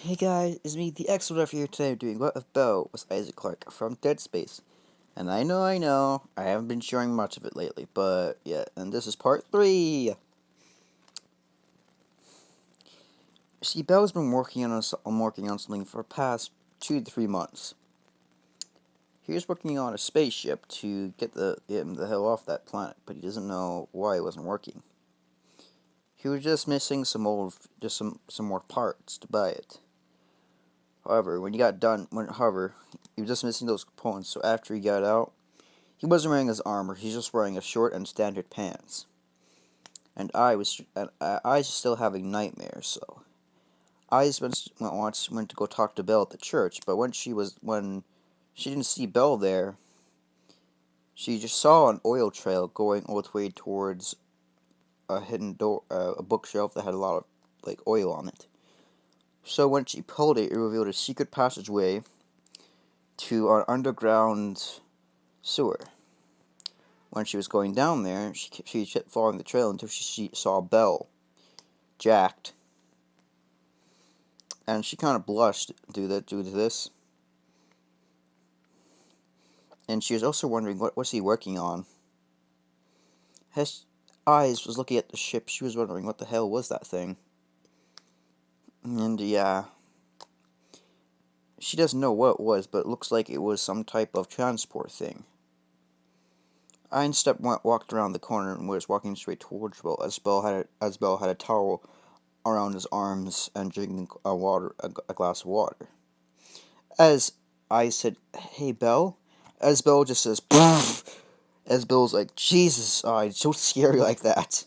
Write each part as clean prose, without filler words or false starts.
Hey guys, it's me, the Excellent here today doing What If Bell with Isaac Clarke from Dead Space. And I haven't been sharing much of it lately, but yeah, and this is part 3! See, Bell's been working on something for the past 2 to 3 months. He was working on a spaceship to get him the hell off that planet, but he doesn't know why it wasn't working. He was just missing some more parts to buy it. However, he was just missing those components, so after he got out, he wasn't wearing his armor, he's just wearing a short and standard pants. And I was still having nightmares, so I went to go talk to Belle at the church, but when she didn't see Belle there, she just saw an oil trail going all the way towards a hidden door, a bookshelf that had a lot of oil on it. So when she pulled it, it revealed a secret passageway to an underground sewer. When she was going down there, she kept following the trail until she saw Belle, jacked, and she kind of blushed due to this. And she was also wondering what was he working on. His eyes was looking at the ship. She was wondering what the hell was that thing. And yeah, she doesn't know what it was, but it looks like it was some type of transport thing. Walked around the corner and was walking straight towards Belle as Belle had a towel around his arms and drinking a glass of water. As I said, "Hey, Belle," as Belle just says, "Poof," as Bill's like, "Jesus, it's so scary like that."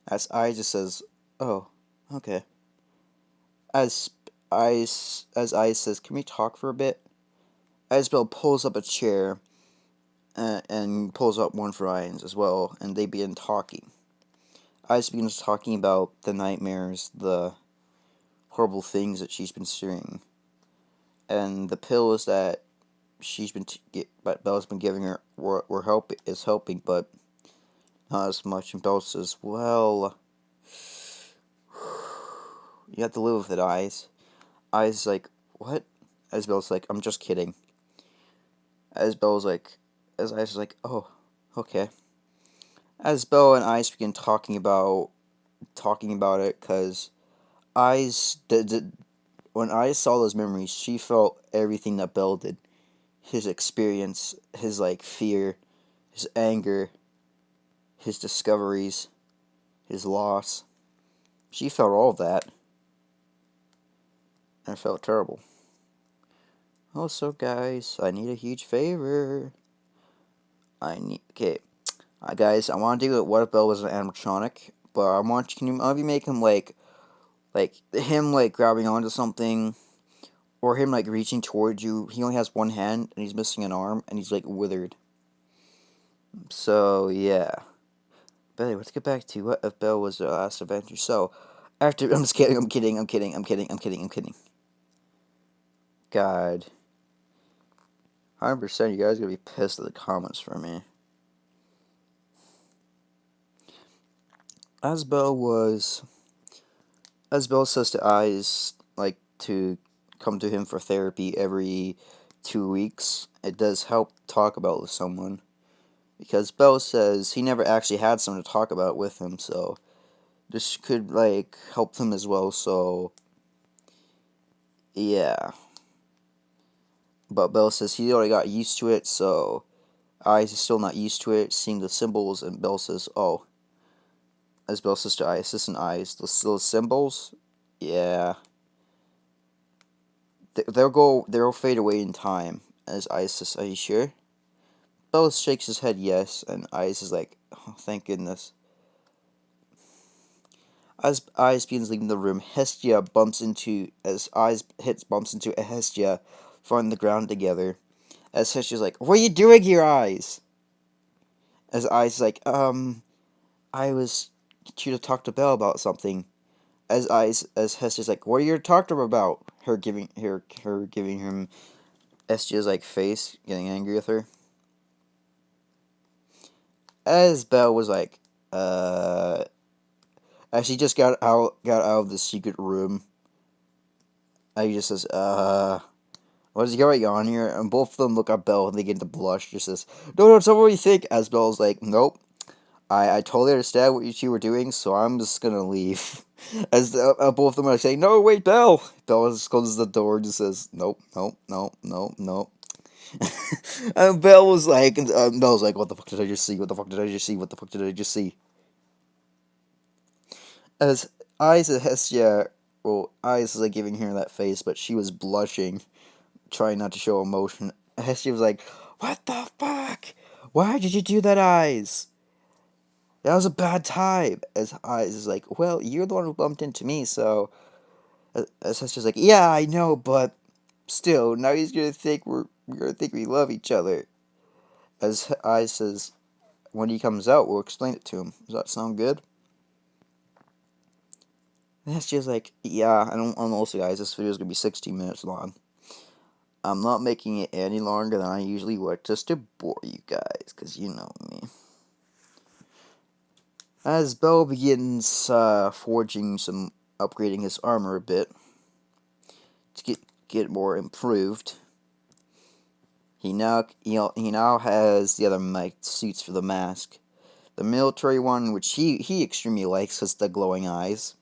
As I just says, "Oh, okay." As I says, "Can we talk for a bit?" As Belle pulls up a chair and pulls up one for Ians as well, and they begin talking. Ice begins talking about the nightmares, the horrible things that she's been seeing, and the pills that but Belle's been giving her is helping, but not as much. And Belle says, "Well, you have to live with it, Eyes." Eyes is like, "What?" As Belle's like, "I'm just kidding." As Belle's like, as Eyes is like, "Oh, okay." As Belle and Eyes begin talking about it, because Eyes when Eyes saw those memories, she felt everything that Belle did. His experience, his fear, his anger, his discoveries, his loss. She felt all of that, and it felt terrible. Also, guys, I need a huge favor. Guys, I want to do it. What if Belle was an animatronic? But can you maybe make him him grabbing onto something, or him reaching towards you? He only has one hand, and he's missing an arm, and he's withered. So yeah. But anyway, let's get back to what if Belle was the last adventure. So, after I'm just kidding, I'm kidding. God, 100% you guys are gonna be pissed at the comments for me. As Belle was, as Belle says to Eyes, to come to him for therapy every 2 weeks. It does help talk about with someone, because Belle says he never actually had someone to talk about with him, so this could help him as well. So yeah, but Belle says he already got used to it, so Eyes is still not used to it, seeing the symbols, and Belle says, "Oh," as Belle's sister Eyes, and Eyes, those symbols, yeah, they'll fade away in time. As Eyes says, "Are you sure?" Belle shakes his head yes, and Eyes is like, "Oh, thank goodness." As Eyes begins leaving the room, bumps into Hestia falling on the ground together. As Hestia's like, "What are you doing here, Eyes?" As Eyes is like, I was here to talk to Belle about something." As Hestia's like, "What are you here to talk to her about?" Her giving him Hestia's face, getting angry with her. As Belle was like, as she just got out of the secret room, he just says, what is going on here? And both of them look at Belle and they get to blush. Just says, no, it's not what you think. As Belle's like, nope. I totally understand what you two were doing, so I'm just gonna leave. As both of them are saying, no, wait, Belle. Belle just closes the door and just says, nope, nope, nope, nope, nope. And Belle was like, Belle's like, what the fuck did I just see? What the fuck did I just see? What the fuck did I just see? As Eyes at Hestia, well, Eyes is like giving her that face, but she was blushing, trying not to show emotion. Hestia was like, what the fuck? Why did you do that, Eyes? That was a bad time. As Eyes is like, well, you're the one who bumped into me, so. As Hester's like, yeah, I know, but still, now he's gonna think we're gonna think we love each other. As Eyes says, when he comes out, we'll explain it to him. Does that sound good? And Hester's like, yeah, I'm also, guys, this video is gonna be 16 minutes long. I'm not making it any longer than I usually would, just to bore you guys, because you know me. As Belle begins upgrading his armor a bit to get more improved, he now has the other suits for the mask. The military one, which he extremely likes, has the glowing eyes.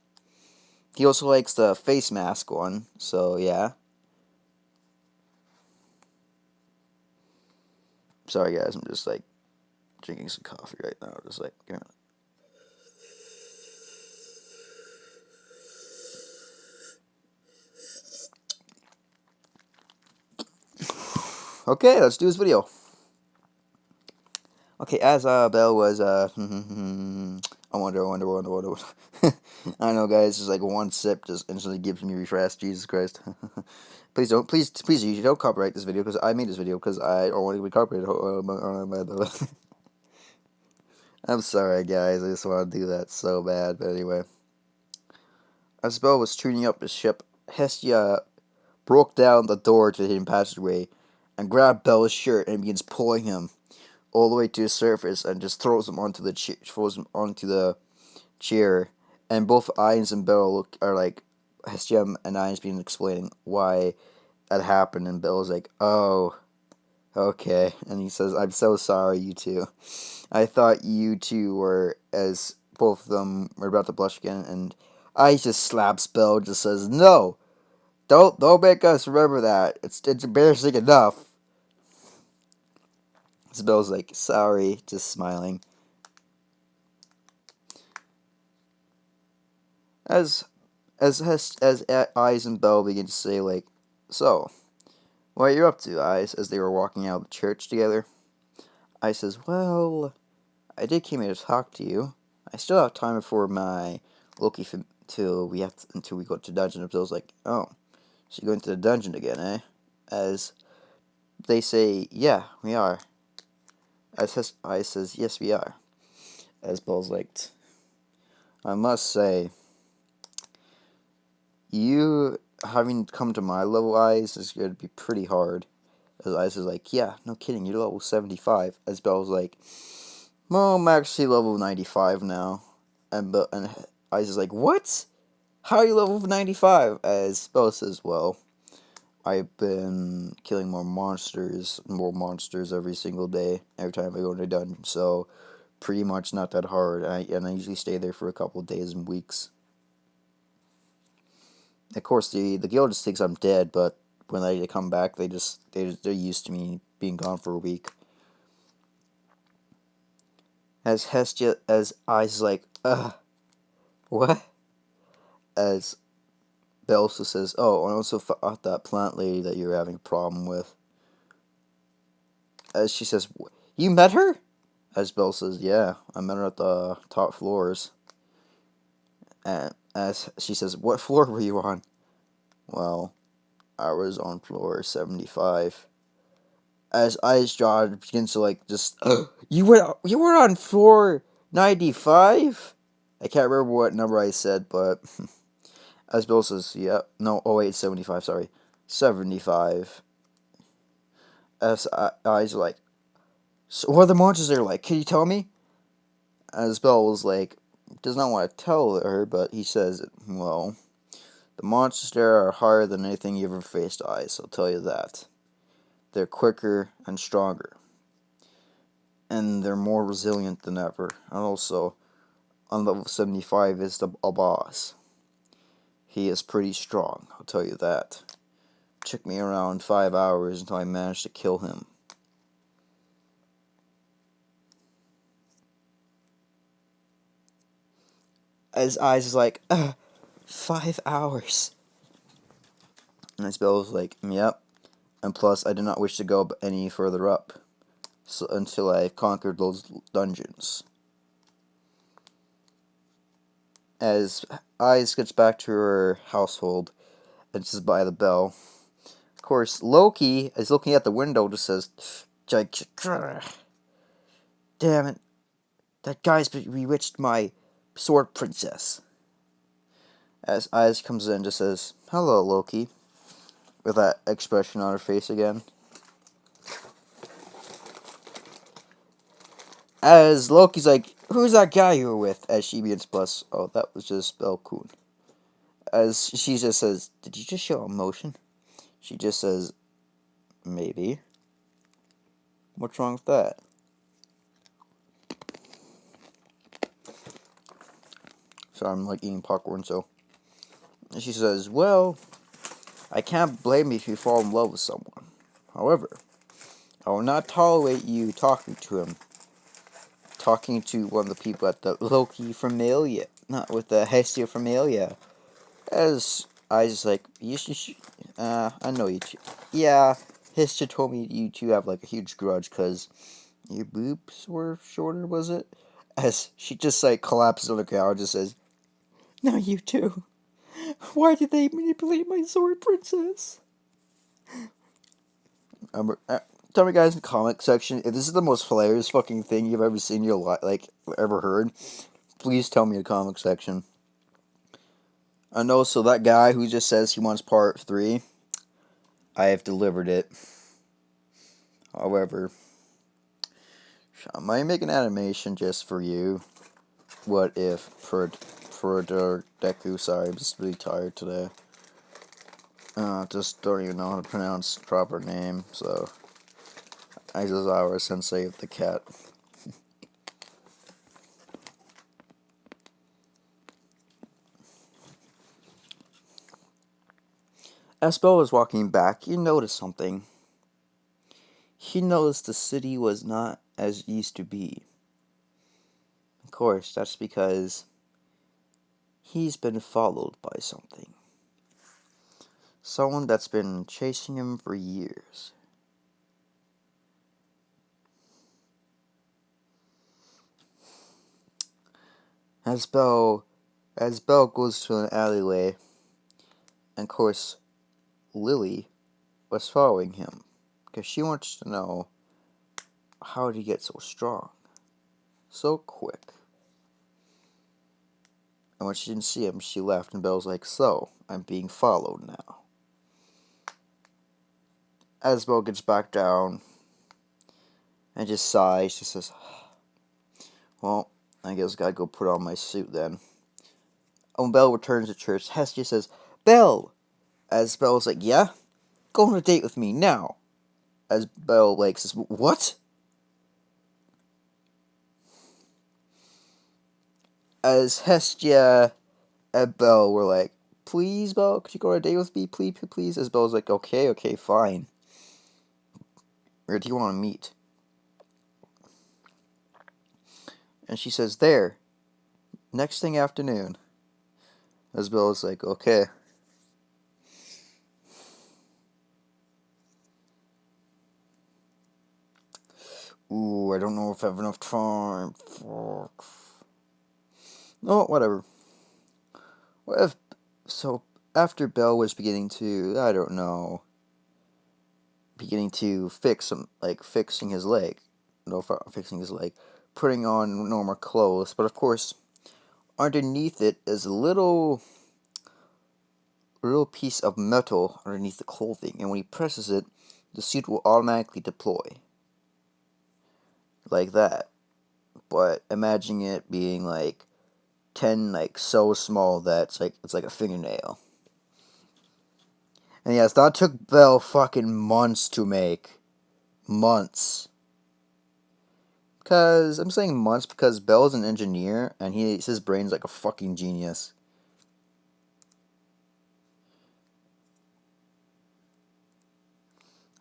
He also likes the face mask one, so yeah. Sorry guys, I'm just like drinking some coffee right now, just like, give me a minute. Okay, let's do this video. Okay, as Belle was I wonder. I know, guys. Just like one sip just instantly gives me refresh. Jesus Christ! Please, you don't copyright this video because I made this video because I don't want to be copyrighted. I'm sorry, guys. I just want to do that so bad. But anyway, as Belle was tuning up his ship, Hestia broke down the door to the hidden passageway and grabbed Belle's shirt and begins pulling him all the way to the surface and just throws him onto the chair. And both Ines and Belle are like, Hestia and Ines being explaining why that happened, and Belle's like, oh, okay. And he says, I'm so sorry, you two. I thought you two were, as both of them were about to blush again, and Ines just slaps Belle, just says, no, don't make us remember that. It's embarrassing enough. Belle's like, sorry, just smiling. As Eyes and Belle begin to say, like, so, what are you up to, Eyes? As they were walking out of the church together. Eyes says, well, I did came here to talk to you. I still have time before my Loki until we go to dungeon. And Bill's like, oh, so you're going to the dungeon again, eh? As they say, yeah, we are. As Eyes says, yes, we are. As Bill's like, I must say, you having come to my level, Eyes, is going to be pretty hard. As Eyes is like, yeah, no kidding, you're level 75. As Belle's like, well, I'm actually level 95 now. And Eyes is like, what? How are you level 95? As Belle says, well, I've been killing more monsters every single day, every time I go into a dungeon, so pretty much not that hard. And I usually stay there for a couple of days and weeks. Of course, the guild just thinks I'm dead, but when they come back, they're used to me being gone for a week. As Hestia, as Eyes like, what? As Belle also says, oh, I also fought that plant lady that you're having a problem with. As she says, you met her? As Belle says, yeah, I met her at the top floors. And as she says, what floor were you on? Well, I was on floor 75. As Eyes jaw begins to like just, you were on floor 95? I can't remember what number I said, but as Bill says, yeah, no, oh wait, 75, sorry, 75. As Eyes like, so what are the monsters there like? Can you tell me? As Bill was like, does not want to tell her, but he says, well, The monsters there are higher than anything you ever faced, Eyes, I'll tell you that. They're quicker and stronger. And they're more resilient than ever. And also, on level 75 is a boss. He is pretty strong, I'll tell you that. Took me around 5 hours until I managed to kill him. His eyes is like, 5 hours. And his bell was like, yep. And plus, I did not wish to go any further up until I conquered those dungeons. As Eyes gets back to her household and is by the bell, of course, Loki is looking at the window, just says, damn it, that guy's bewitched my sword princess. As Eyes comes in, just says, hello, Loki, with that expression on her face again. As Loki's like, who's that guy you were with? As she begins plus, oh, that was just Belkun. As she just says, did you just show emotion? She just says, maybe. What's wrong with that? So I'm like eating popcorn, so. And she says, well, I can't blame you if you fall in love with someone. However, I will not tolerate you talking to him. Talking to one of the people at the Loki Familia, not with the Hestia Familia. As I just like, you should, I know you two. Yeah, Hestia told me you two have like a huge grudge because your boobs were shorter, was it? As she just like collapses on the ground and just says, now you too. Why did they manipulate my sword princess? Tell me guys in the comment section if this is the most hilarious fucking thing you've ever seen in your life, like, ever heard. Please tell me in the comment section. And also, that guy who just says he wants part 3, I have delivered it. However, I might make an animation just for you. What if, for Deku, sorry, I'm just really tired today. Just don't even know how to pronounce the proper name, so. Aizawa Sensei of the cat. As Bell was walking back, he noticed something. He noticed the city was not as it used to be. Of course, that's because he's been followed by something. Someone that's been chasing him for years. As Bell goes to an alleyway, and of course, Lily was following him because she wants to know how did he get so strong, so quick. And when she didn't see him, she left, and Belle's like, so, I'm being followed now. As Belle gets back down and just sighs, she says, well, I guess I gotta go put on my suit then. When Belle returns to church, Hestia says, Belle! As Belle's like, yeah? Go on a date with me, now! As Belle, like, says, what? As Hestia and Belle were like, please, Belle, could you go on a date with me, please, please? As Belle's like, okay, fine. Where do you want to meet? And she says, there. Next thing afternoon. As Belle's like, okay. Ooh, I don't know if I have enough time. Fuck. No, whatever. What if... So, after Belle was beginning to, I don't know, beginning to fixing his leg. No, fixing his leg. Putting on normal clothes. But of course, underneath it is a little piece of metal underneath the clothing. And when he presses it, the suit will automatically deploy. Like that. But imagine it being like 10, like so small that it's like a fingernail. And yes, that took Bell fucking months to make. Months. Because, I'm saying months because Bell's an engineer, and his brain's like a fucking genius.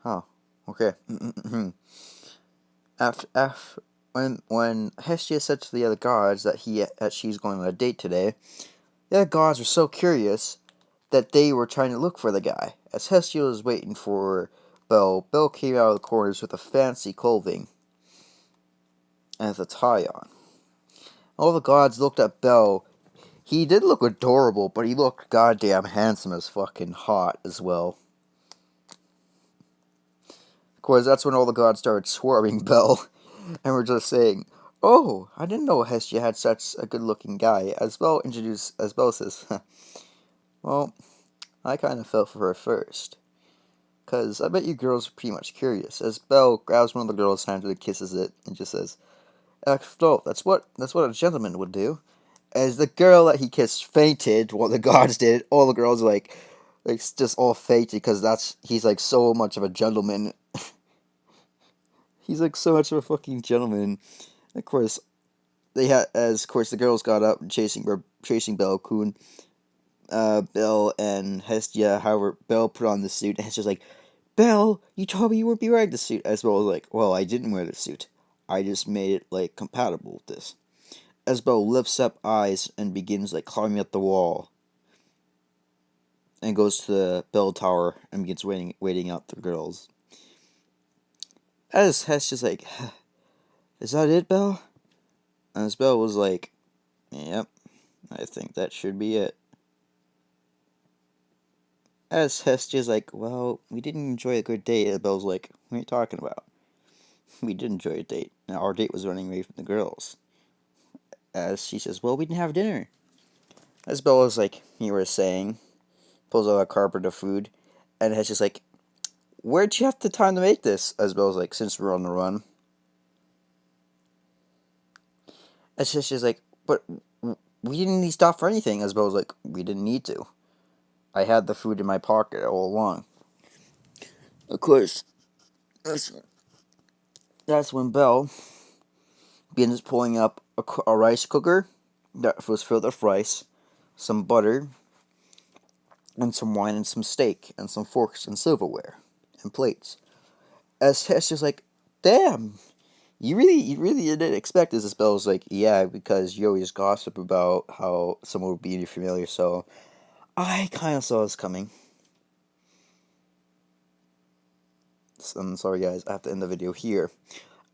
Huh. Okay. after when Hestia said to the other guards that she's going on a date today, the other guards were so curious that they were trying to look for the guy. As Hestia was waiting for Bell came out of the corners with a fancy clothing and with a tie on. All the guards looked at Bell. He did look adorable, but he looked goddamn handsome as fucking hot as well. Of course, that's when all the gods started swarming Bell, and were just saying, "Oh, I didn't know Hestia had such a good-looking guy." As Bell says, "Well, I kind of fell for her first, 'cause I bet you girls are pretty much curious." As Bell grabs one of the girls' hands and kisses it, and just says, "No, that's what a gentleman would do." As the girl that he kissed fainted, what the guards did, all the girls are like just all fainted because he's like so much of a gentleman. He's like so much of a fucking gentleman. Of course, the girls got up and chasing Bell Coon, Bell and Hestia. However, Bell put on the suit, and Hestia's like, "Bell, you told me you wouldn't be wearing the suit." As Bell was like, "Well, I didn't wear the suit. I just made it like compatible with this." As Bell lifts up eyes and begins like climbing up the wall, and goes to the bell tower and begins waiting out the girls. As Hestia's like, "Is that it, Bell?" And as Bell was like, "Yep, I think that should be it." As Hestia's like, "Well, we didn't enjoy a good date." And Bell's like, "What are you talking about? We did enjoy a date. Now, our date was running away from the girls." As she says, "Well, we didn't have dinner." As Bell was like, you were saying, pulls out a carpet of food, and Hestia's like, "Where'd you have the time to make this?" As Bell's like, "Since we're on the run." As Hestia's like, "But we didn't need to stop for anything." As Bell's like, "We didn't need to. I had the food in my pocket all along." Of course, that's, that's when Bell begins pulling up a rice cooker that was filled with rice, some butter, and some wine and some steak, and some forks and silverware and plates. As Hestia's like, "Damn, you really didn't expect this." As Bell's like, "Yeah, because you always gossip about how someone would be in your familiar, so I kind of saw this coming." So, I'm sorry, guys. I have to end the video here.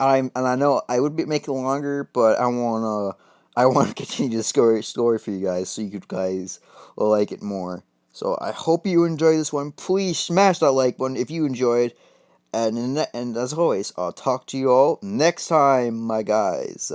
I know I would be making it longer, but I wanna continue the story for you guys, so you guys will like it more. So I hope you enjoy this one. Please smash that like button if you enjoyed, and as always, I'll talk to you all next time, my guys.